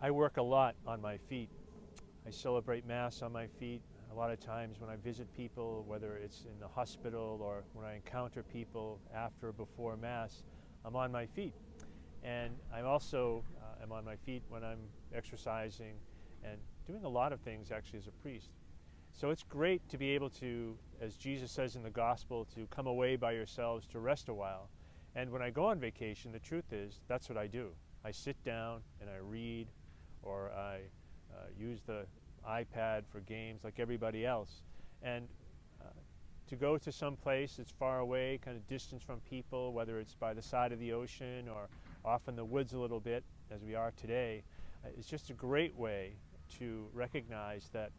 I work a lot on my feet. I celebrate Mass on my feet. A lot of times when I visit people, whether it's in the hospital or when I encounter people after or before Mass, I'm on my feet. And I also am on my feet when I'm exercising and doing a lot of things actually as a priest. So it's great to be able to, as Jesus says in the Gospel, to come away by yourselves to rest a while. And when I go on vacation, the truth is, that's what I do. I sit down and I read, or I use the iPad for games like everybody else. And to go to some place that's far away, kind of distance from people, whether it's by the side of the ocean or off in the woods a little bit, as we are today, it's just a great way to recognize that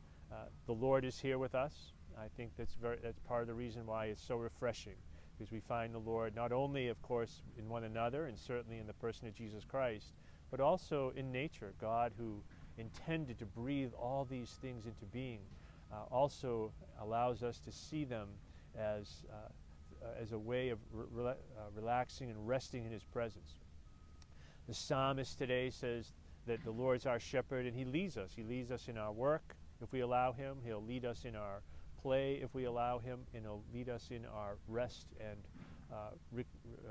the Lord is here with us. I think that's part of the reason why it's so refreshing, because we find the Lord not only, of course, in one another and certainly in the person of Jesus Christ, but also in nature. God, who intended to breathe all these things into being, also allows us to see them as a way of relaxing and resting in His presence. The psalmist today says that the Lord's our shepherd and He leads us. He leads us in our work if we allow Him. He'll lead us in our play if we allow Him, and He'll lead us in our rest and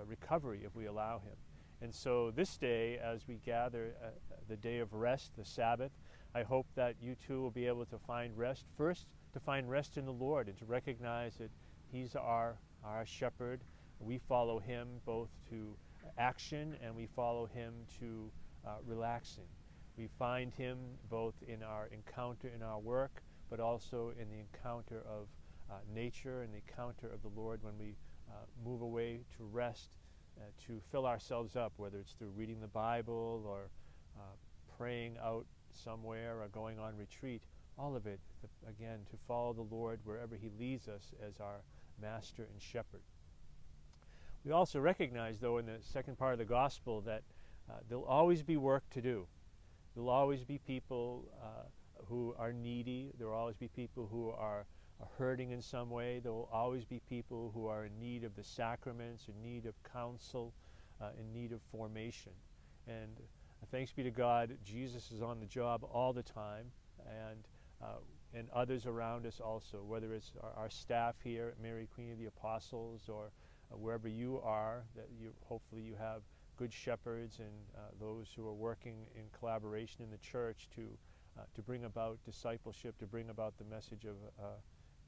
recovery if we allow Him. And so this day, as we gather the day of rest, the Sabbath, I hope that you too will be able to find rest. First, to find rest in the Lord and to recognize that He's our shepherd. We follow Him both to action and we follow Him to relaxing. We find Him both in our encounter in our work, but also in the encounter of nature and the encounter of the Lord when we move away to rest, to fill ourselves up, whether it's through reading the Bible or praying out somewhere or going on retreat. All of it, again, to follow the Lord wherever He leads us as our Master and Shepherd. We also recognize, though, in the second part of the Gospel that there'll always be work to do. There'll always be people who are needy. There will always be people who are hurting in some way. There will always be people who are in need of the sacraments, in need of counsel, in need of formation. And thanks be to God, Jesus is on the job all the time, and others around us also, whether it's our staff here at Mary Queen of the Apostles or wherever you are, that hopefully you have good shepherds and those who are working in collaboration in the church to bring about discipleship, to bring about the message of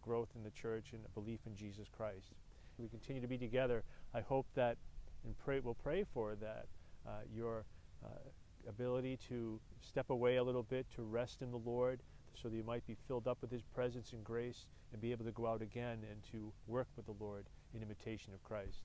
growth in the church and a belief in Jesus Christ. We continue to be together. I hope that, and we'll pray for that, your ability to step away a little bit, to rest in the Lord, so that you might be filled up with His presence and grace and be able to go out again and to work with the Lord in imitation of Christ.